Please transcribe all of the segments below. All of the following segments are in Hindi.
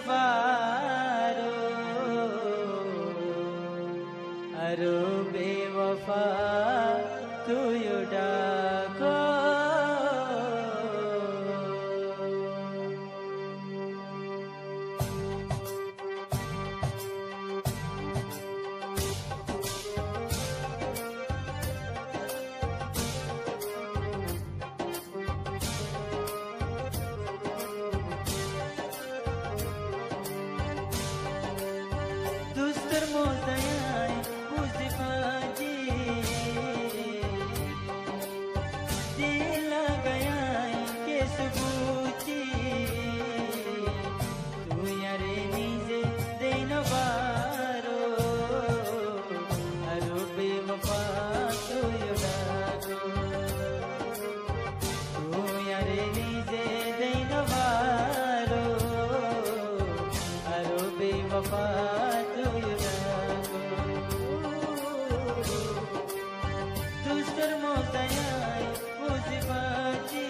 पारो अरो बेवफा तू डाको दुस्तर मोदयाय मुझबाजी दिल गयाय के सबूती तू यारे निजे देन बारो अरो बेवफा तू डाको तू यारे निजे देन बारो अरो बेवफा दुस्तर मोदयाय मुझबाजी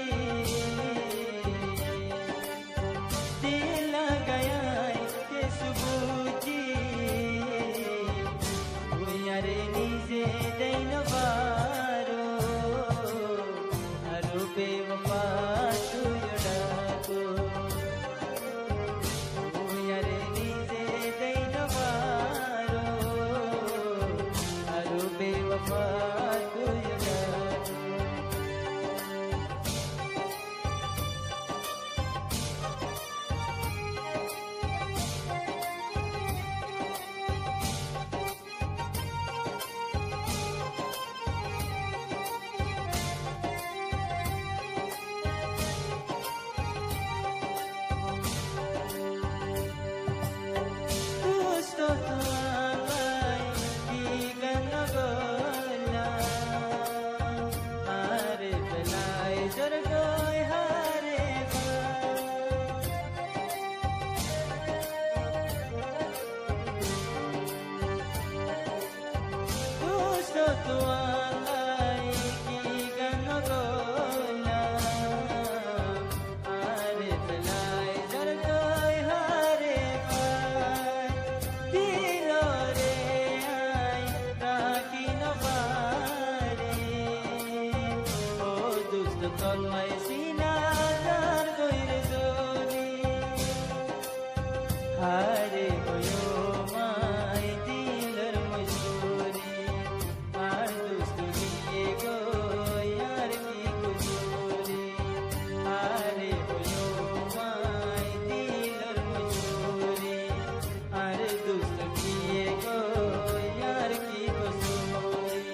दिल गयाय के सबूती यारे निजे देन बारो अरो बेवफा तू डाको यारे निजे देन बारो अरो बेवफा Tolmai sinar goir zoni hare hoyo mai dilar mujburi ar dostu diye go yar ki kujuri hare hoyo mai dilar mujburi ar dostu diye go yar ki kujuri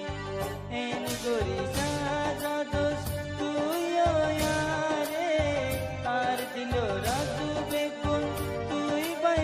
en gori saza dost दिलो राजू बेकुल तुई बाई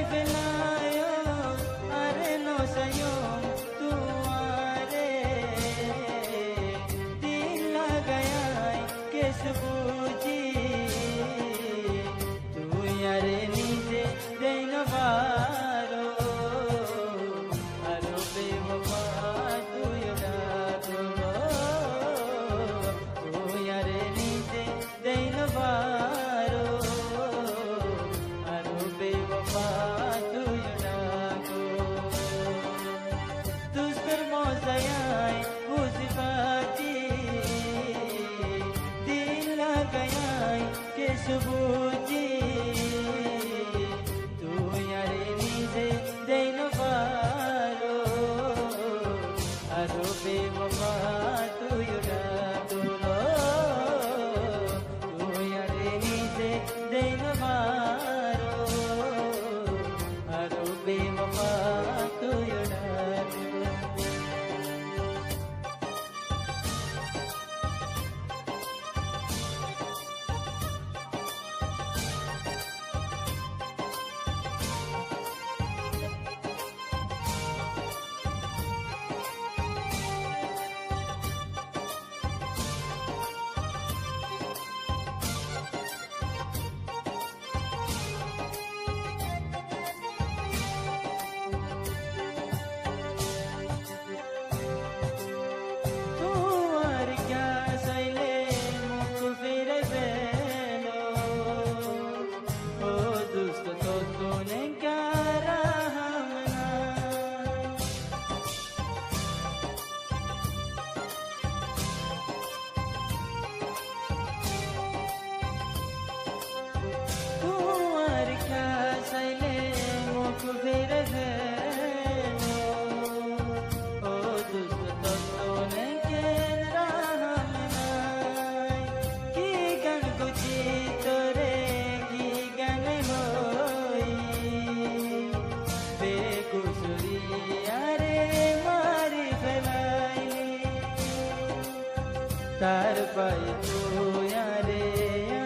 तार पाई तू यारे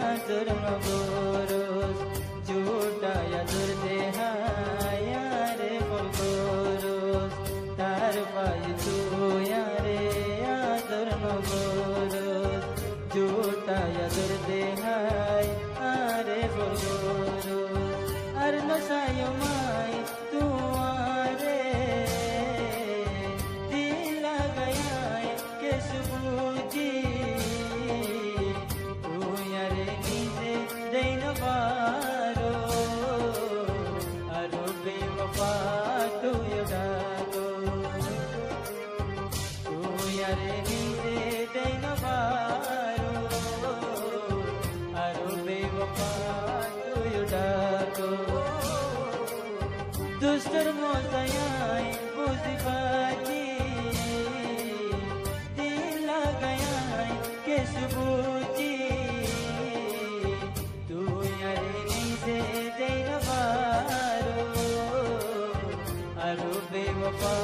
आदर नगोरोस झूठा या दुर्देहा यारे बोलगोरोस तार पाई तू यारे आदर नगोरोस झूठा या दुर्देहा आरे बोलगोरोस अरनो सायो माई तू आरे दिला गया के सुबुजी तू यारे नीजे दैन बारो अरो बेवफा तू युडागो तू यारे नीजे दैन बारो अरो बेवफा तू युडागो दुस्तर मोजायाई बुझबाजी दिला गया के सुबुजी तू यारे नीजे दैन बारो अरो बेवफा